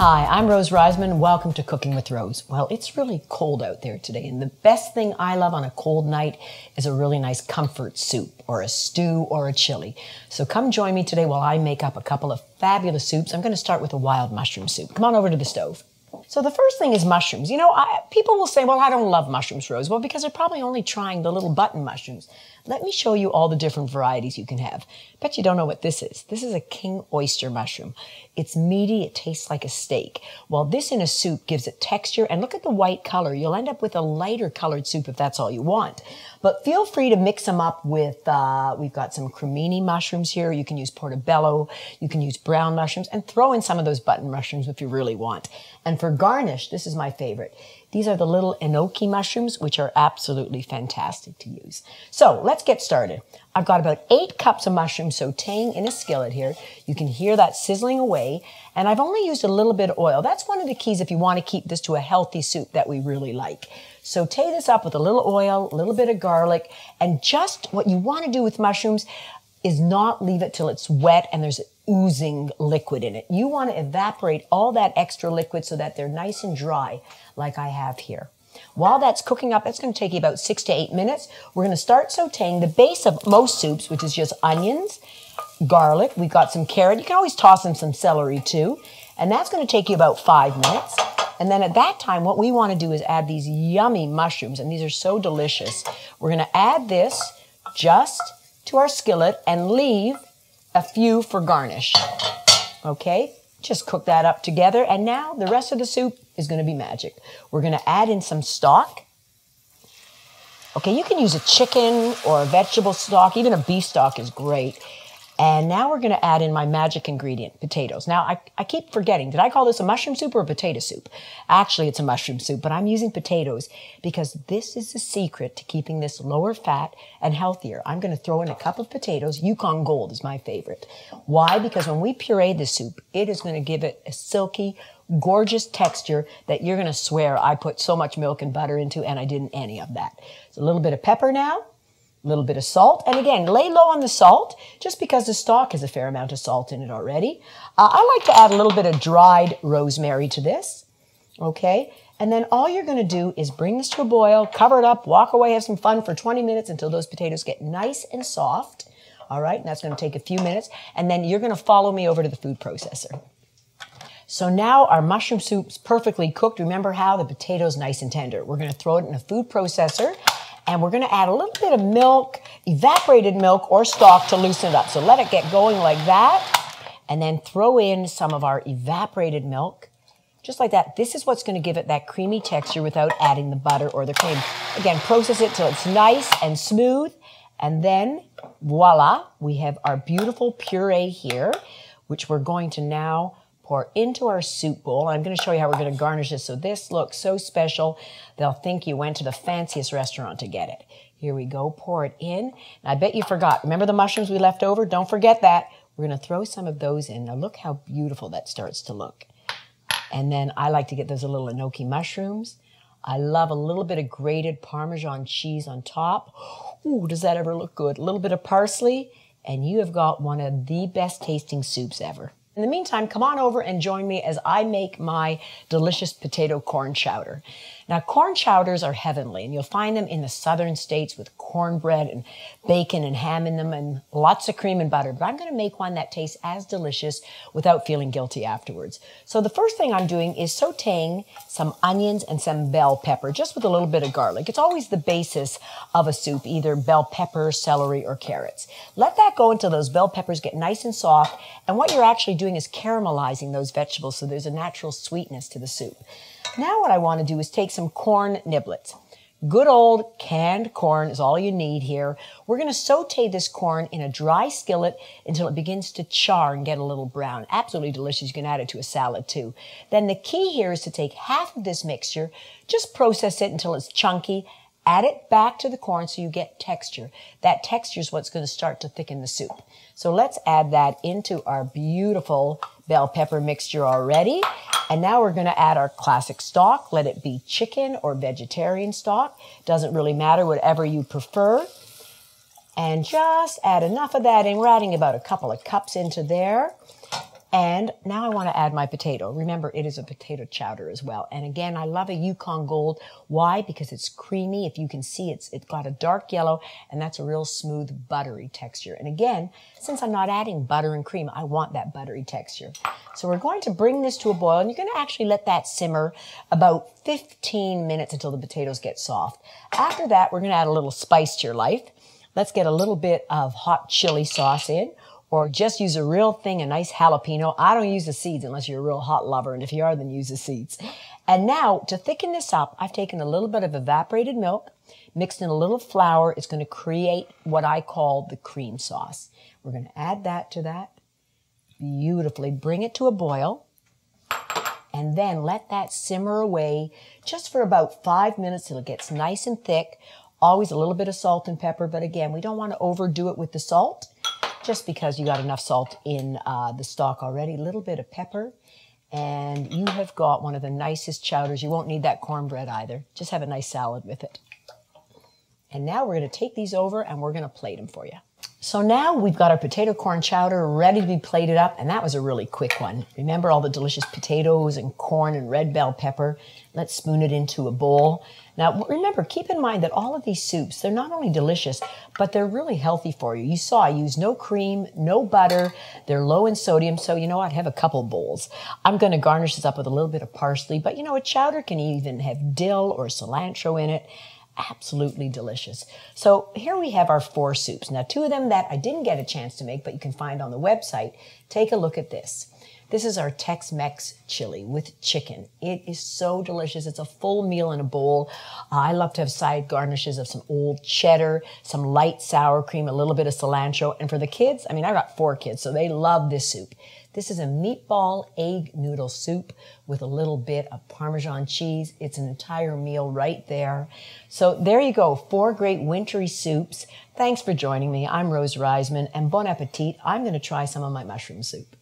Hi, I'm Rose Reisman. Welcome to Cooking with Rose. Well, it's really cold out there today, and the best thing I love on a cold night is a really nice comfort soup or a stew or a chili. So come join me today while I make up a couple of fabulous soups. I'm going to start with a wild mushroom soup. Come on over to the stove. So the first thing is mushrooms. You know, people will say, well, I don't love mushrooms, Rose. Well, because they're probably only trying the little button mushrooms. Let me show you all the different varieties you can have. Bet you don't know what this is. This is a king oyster mushroom. It's meaty. It tastes like a steak. Well, this in a soup gives it texture. And look at the white color. You'll end up with a lighter colored soup if that's all you want. But feel free to mix them up with, we've got some cremini mushrooms here. You can use portobello. You can use brown mushrooms. And throw in some of those button mushrooms if you really want. And for garnish, this is my favorite. These are the little enoki mushrooms, which are absolutely fantastic to use. So let's get started. I've got about 8 cups of mushrooms sauteing in a skillet here. You can hear that sizzling away. And I've only used a little bit of oil. That's one of the keys if you want to keep this to a healthy soup that we really like. Saute this up with a little oil, a little bit of garlic, and just what you want to do with mushrooms is not leave it till it's wet and there's oozing liquid in it. You want to evaporate all that extra liquid so that they're nice and dry like I have here. While that's cooking up, that's going to take you about 6 to 8 minutes. We're going to start sauteing the base of most soups, which is just onions, garlic. We've got some carrot. You can always toss in some celery too. And that's going to take you about 5 minutes. And then at that time, what we want to do is add these yummy mushrooms. And these are so delicious. We're going to add this just to our skillet and leave a few for garnish. Okay? Just cook that up together. And now the rest of the soup is going to be magic. We're going to add in some stock. Okay, you can use a chicken or a vegetable stock. Even a beef stock is great. And now we're going to add in my magic ingredient, potatoes. Now, I keep forgetting, did I call this a mushroom soup or a potato soup? Actually, it's a mushroom soup, but I'm using potatoes because this is the secret to keeping this lower fat and healthier. I'm going to throw in a cup of potatoes. Yukon Gold is my favorite. Why? Because when we puree the soup, it is going to give it a silky, gorgeous texture that you're going to swear I put so much milk and butter into and I didn't any of that. So a little bit of pepper now. A little bit of salt. And again, lay low on the salt just because the stock has a fair amount of salt in it already. I like to add a little bit of dried rosemary to this. Okay. And then all you're going to do is bring this to a boil, cover it up, walk away, have some fun for 20 minutes until those potatoes get nice and soft. All right. And that's going to take a few minutes. And then you're going to follow me over to the food processor. So now our mushroom soup's perfectly cooked. Remember how the potato's nice and tender. We're going to throw it in a food processor. And we're going to add a little bit of milk, evaporated milk or stock to loosen it up. So let it get going like that. And then throw in some of our evaporated milk. Just like that. This is what's going to give it that creamy texture without adding the butter or the cream. Again, process it till it's nice and smooth. And then, voila, we have our beautiful puree here, which we're going to now pour into our soup bowl. I'm going to show you how we're going to garnish this. So this looks so special, they'll think you went to the fanciest restaurant to get it. Here we go. Pour it in. And I bet you forgot. Remember the mushrooms we left over? Don't forget that. We're going to throw some of those in. Now look how beautiful that starts to look. And then I like to get those little enoki mushrooms. I love a little bit of grated Parmesan cheese on top. Ooh, does that ever look good? A little bit of parsley, and you have got one of the best tasting soups ever. In the meantime, come on over and join me as I make my delicious potato corn chowder. Now, corn chowders are heavenly, and you'll find them in the southern states with cornbread and bacon and ham in them and lots of cream and butter. But I'm going to make one that tastes as delicious without feeling guilty afterwards. So the first thing I'm doing is sauteing some onions and some bell pepper, just with a little bit of garlic. It's always the basis of a soup, either bell pepper, celery, or carrots. Let that go until those bell peppers get nice and soft. And what you're actually doing is caramelizing those vegetables so there's a natural sweetness to the soup. Now what I want to do is take some corn niblets. Good old canned corn is all you need here. We're going to saute this corn in a dry skillet until it begins to char and get a little brown. Absolutely delicious. You can add it to a salad too. Then the key here is to take half of this mixture, just process it until it's chunky, add it back to the corn so you get texture. That texture is what's going to start to thicken the soup. So let's add that into our beautiful bell pepper mixture already. And now we're going to add our classic stock. Let it be chicken or vegetarian stock. Doesn't really matter, whatever you prefer. And just add enough of that in. We're adding about a couple of cups into there. And now I want to add my potato. Remember, it is a potato chowder as well. And again, I love a Yukon Gold. Why? Because it's creamy. If you can see, it's got a dark yellow, and that's a real smooth, buttery texture. And again, since I'm not adding butter and cream, I want that buttery texture. So we're going to bring this to a boil, and you're going to actually let that simmer about 15 minutes until the potatoes get soft. After that, we're going to add a little spice to your life. Let's get a little bit of hot chili sauce in, or just use a real thing, a nice jalapeno. I don't use the seeds unless you're a real hot lover, and if you are, then use the seeds. And now, to thicken this up, I've taken a little bit of evaporated milk, mixed in a little flour. It's going to create what I call the cream sauce. We're going to add that to that beautifully, bring it to a boil, and then let that simmer away just for about 5 minutes till it gets nice and thick. Always a little bit of salt and pepper, but again, we don't want to overdo it with the salt, just because you got enough salt in the stock already. A little bit of pepper, and you have got one of the nicest chowders. You won't need that cornbread either. Just have a nice salad with it. And now we're going to take these over and we're going to plate them for you. So now we've got our potato corn chowder ready to be plated up, and that was a really quick one. Remember all the delicious potatoes and corn and red bell pepper? Let's spoon it into a bowl. Now remember, keep in mind that all of these soups, they're not only delicious, but they're really healthy for you. You saw I used no cream, no butter. They're low in sodium, so you know what? Have a couple bowls. I'm going to garnish this up with a little bit of parsley, but you know, a chowder can even have dill or cilantro in it. Absolutely delicious. So here we have our 4 soups. Now 2 of them that I didn't get a chance to make, but you can find on the website. Take a look at this. This is our Tex-Mex chili with chicken. It is so delicious. It's a full meal in a bowl. I love to have side garnishes of some old cheddar, some light sour cream, a little bit of cilantro. And for the kids, I mean, I got 4 kids, so they love this soup. This is a meatball egg noodle soup with a little bit of Parmesan cheese. It's an entire meal right there. So there you go, 4 great wintry soups. Thanks for joining me. I'm Rose Reisman, and bon appetit. I'm going to try some of my mushroom soup.